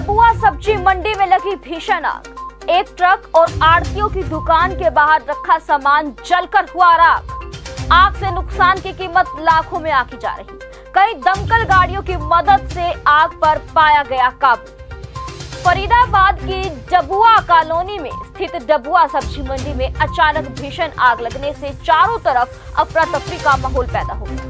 डबुआ सब्जी मंडी में लगी भीषण आग। एक ट्रक और आड़तियों की दुकान के बाहर रखा सामान जलकर हुआ राख। आग से नुकसान की कीमत लाखों में आंकी जा रही। कई दमकल गाड़ियों की मदद से आग पर पाया गया काबू। फरीदाबाद की डबुआ कॉलोनी में स्थित डबुआ सब्जी मंडी में अचानक भीषण आग लगने से चारों तरफ अफरा तफरी का माहौल पैदा हो गया।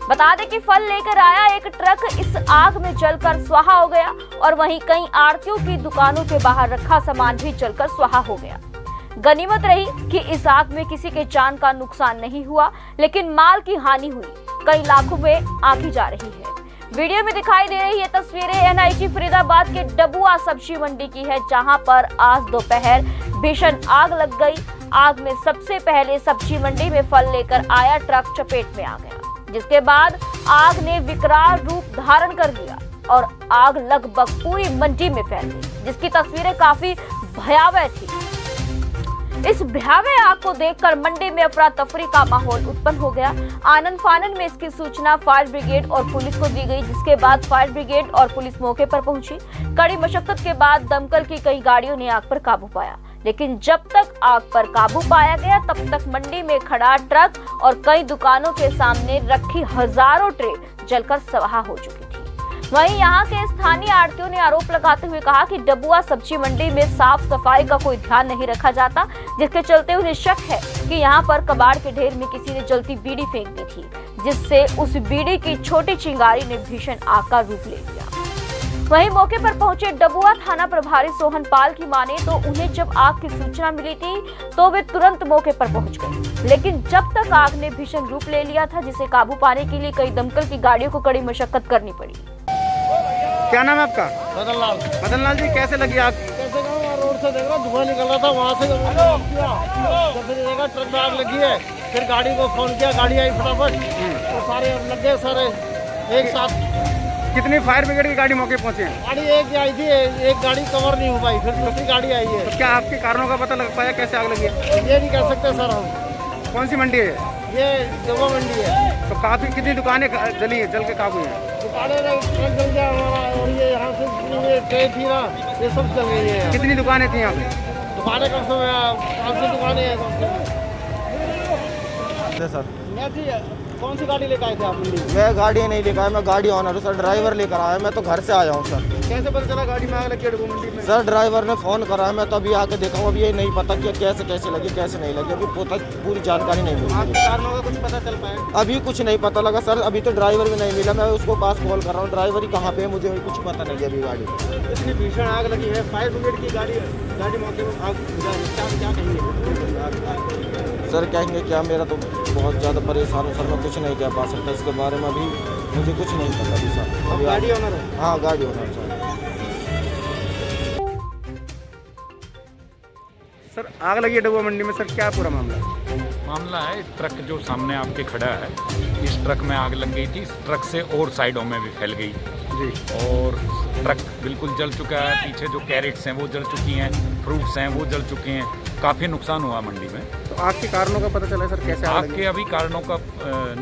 बता दें कि फल लेकर आया एक ट्रक इस आग में जलकर स्वाहा हो गया और वहीं कई आड़तियों की दुकानों के बाहर रखा सामान भी जलकर स्वाहा हो गया। गनीमत रही कि इस आग में किसी के जान का नुकसान नहीं हुआ, लेकिन माल की हानि हुई कई लाखों में आंकी जा रही है। वीडियो में दिखाई दे रही ये तस्वीरें एनआईटी फरीदाबाद के डबुआ सब्जी मंडी की है, जहां पर आज दोपहर भीषण आग लग गई। आग में सबसे पहले सब्जी मंडी में फल लेकर आया ट्रक चपेट में आ गया, जिसके बाद आग ने विकराल रूप धारण कर लिया और आग लगभग पूरी मंडी में फैल गई, जिसकी तस्वीरें काफी भयावह थी। इस भयावह आग को देखकर मंडी में अफरा तफरी का माहौल उत्पन्न हो गया। आनन फानन में इसकी सूचना फायर ब्रिगेड और पुलिस को दी गई, जिसके बाद फायर ब्रिगेड और पुलिस मौके पर पहुंची। कड़ी मशक्कत के बाद दमकल की कई गाड़ियों ने आग पर काबू पाया, लेकिन जब तक आग पर काबू पाया गया तब तक मंडी में खड़ा ट्रक और कई दुकानों के सामने रखी हजारों ट्रे जलकर स्वाहा हो चुकी थी। वहीं यहां के स्थानीय आड़तियों ने आरोप लगाते हुए कहा कि डबुआ सब्जी मंडी में साफ सफाई का कोई ध्यान नहीं रखा जाता, जिसके चलते उन्हें शक है कि यहां पर कबाड़ के ढेर में किसी ने जलती बीड़ी फेंक दी थी, जिससे उस बीड़ी की छोटी चिंगारी ने भीषण आग का रूप ले लिया। वहीं मौके पर पहुंचे डबुआ थाना प्रभारी सोहन पाल की माने तो उन्हें जब आग की सूचना मिली थी तो वे तुरंत मौके पर पहुंच गए, लेकिन जब तक आग ने भीषण रूप ले लिया था, जिसे काबू पाने के लिए कई दमकल की गाड़ियों को कड़ी मशक्कत करनी पड़ी। क्या नाम है आपका? बदनलाल। बदनलाल जी, कैसे लगी आग? कैसे रोड से देख रहा धुआं निकल रहा था, वहाँ से जैसे देखा ट्रक में आग लगी है। फिर गाड़ी को फोन किया, गाड़ी आई फटाफट और सारे लगे सारे एक साथ। कितनी फायर ब्रिगेड की गाड़ी मौके पहुंची है? गाड़ी एक आई थी, एक गाड़ी कवर नहीं हो पाई, फिर दूसरी गाड़ी आई है। तो क्या आपके कारणों का पता लग पाया कैसे आग लगी है? ये नहीं कह सकते सर हम। कौन सी मंडी है ये? डबुआ मंडी है। तो काफी कितनी दुकानें जली है, जल के काबू है? दुकानें ट्रक जल गया हमारा, और ये यहाँ से ट्रे थी ना, ये सब जल गई है। कितनी दुकानें थी यहाँ पे? दुकानें कम से 500 दुकानें हैं सर। कौन सी गाड़ी लेकर आए थे आप मंडी? मैं गाड़ी नहीं लेकर आया, मैं गाड़ी ऑनर हूँ सर, ड्राइवर लेकर आया। मैं तो घर से आया हूँ सर। कैसे पता चला गाड़ी में आग लगी है मंडी में? सर ड्राइवर ने फोन करा है, मैं तो अभी आके देखा हूँ। अभी ये नहीं पता कि कैसे लगी कैसे नहीं लगी, अभी पूरी जानकारी नहीं मिली। आपके कारणों का कुछ पता चल पाया? अभी कुछ नहीं पता लगा सर, अभी तो ड्राइवर भी नहीं मिला। मैं उसको पास कॉल कर रहा हूँ, ड्राइवर ही कहाँ पे है मुझे कुछ पता नहीं है अभी। गाड़ी इतनी भीषण आग लगी है, फायर ब्रिगेड की गाड़ी मौके पर आग क्या कहेंगे सर? कहेंगे क्या, मेरा तो बहुत ज़्यादा परेशान हूँ सर, मैं कुछ नहीं कह पा सकता इसके बारे में। अभी मुझे कुछ नहीं पता अभी सर। अभी गाड़ी ओनर है? हाँ गाड़ी ओनर सर। सर आग लगी है डबुआ मंडी में, सर क्या पूरा मामला है? ट्रक जो सामने आपके खड़ा है, इस ट्रक में आग लग गई थी। इस ट्रक से और साइडों में भी फैल गई जी, और ट्रक बिल्कुल जल चुका है। पीछे जो कैरेट्स हैं वो जल चुकी हैं, फ्रूट्स हैं वो जल चुके हैं। काफ़ी नुकसान हुआ मंडी में। तो आग के कारणों का पता चला सर कैसे आग के अभी कारणों का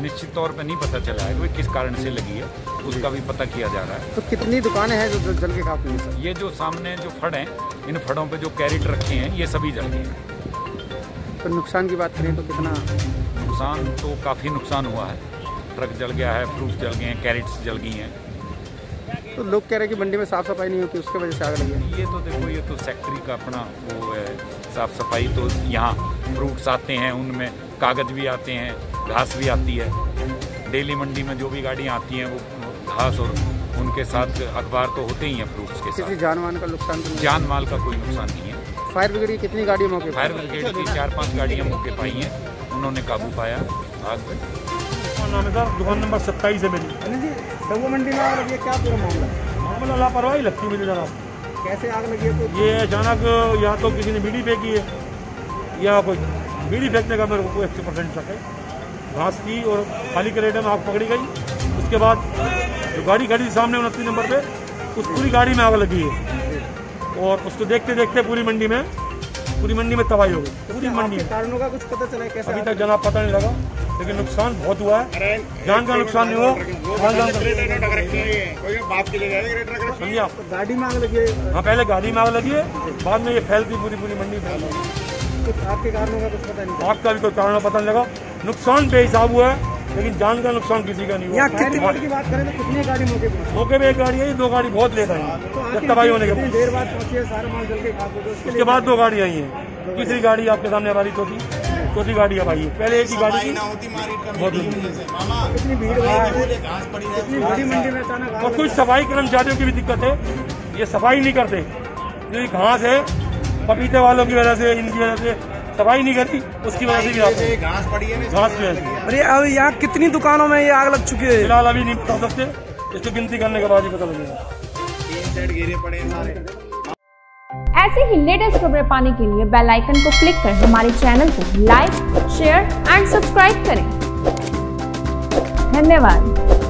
निश्चित तौर पे नहीं पता चला है कि किस कारण से लगी है, उसका भी पता किया जा रहा है। तो कितनी दुकानें हैं जो जल के काबू हुई सर? ये जो सामने जो फड़ हैं, इन फड़ों पे जो कैरेट रखे हैं ये सभी जल गए हैं। तो नुकसान की बात करें तो कितना नुकसान? तो काफ़ी नुकसान हुआ है। ट्रक जल गया है, फ्रूट जल गए हैं, कैरेट्स जल गई हैं। तो लोग कह रहे हैं कि मंडी में साफ सफाई नहीं होती, उसके वजह से आग लगी है। ये तो देखो, ये तो फैक्ट्री का अपना वो है, साफ सफाई तो यहाँ फ्रूट्स आते हैं, उनमें कागज़ भी आते हैं, घास भी आती है। डेली मंडी में जो भी गाड़ियाँ आती हैं वो घास और उनके साथ अखबार तो होते ही हैं फ्रूट्स के साथ। किसी जान माल का नुकसान? जान माल का कोई नुकसान नहीं है। फायर ब्रिगेड की कितनी गाड़ी मौके? फायर ब्रिगेड की 4-5 गाड़ियाँ मौके पाई हैं, उन्होंने काबू पाया आग पर। नाम है सर, दुकान नंबर 27 है मेरी। जी, डबुआ मंडी में आग लगी है, क्या पूरा मामला? मामला लापरवाही लगती है मुझे जनाब। कैसे आग लगी है? तो ये अचानक या तो किसी ने बीड़ी फेंकी है या कोई बीड़ी फेंकने का मेरे को 100% शक है। घास की और खाली करेटे में आग पकड़ी गई। उसके बाद जो गाड़ी खड़ी सामने 29 नंबर पे, उस पूरी गाड़ी में आग लगी है और उसको देखते देखते पूरी मंडी में तबाही हो गई। पूरी मंडी में कारणों का कुछ पता चला है कैसे? अभी तक जनाब पता नहीं लगा। लेकिन नुकसान बहुत हुआ है। जान का नुकसान नहीं हुआ, समझिए आप। गाड़ी में आग लगी है? हाँ, पहले गाड़ी में आग लगी है, बाद में ये फैलती पूरी मंडी फैल। कुछ आपके कारणों का कुछ पता नहीं? आग का भी कोई कारण पता नहीं लगा। नुकसान बेहिसाब हुआ है, लेकिन जान का नुकसान किसी का नहीं हुआ। फायर की बात करें तो कितनी गाड़ी मौके पे एक गाड़ी है, 2 गाड़ी बहुत लेट आई है तबाही होने के बाद। देर बाद पहुंची है, सारा माल जल के खाक हो गया। उसके बाद 2 गाड़ी आई है, तीसरी गाड़ी आपके सामने हमारी चौथी गाड़ी अब आई है। पहले एक ही गाड़ी थी, बहुत कितनी भीड़ इतनी बड़ी मंडी में अचानक। और कुछ सफाई कर्मचारियों की भी दिक्कत है, ये सफाई नहीं करते, ये घास है, पपीते वालों की वजह से, इनकी वजह से सफाई नहीं करती, उसकी वजह से भी आते हैं। घास पड़ी है, घास की वजह से। अरे अब यहाँ कितनी दुकानों में ये आग लग चुकी है? फिलहाल अभी नहीं बता सकते, इसको गिनती करने के बाद ही पता लगेगा। 3 सेट गिरे पड़े हैं सारे। ऐसे ही लेटेस्ट खबरें पाने के लिए बेल आइकन को क्लिक कर हमारे चैनल को लाइक, शेयर एंड सब्सक्राइब करें। धन्यवाद।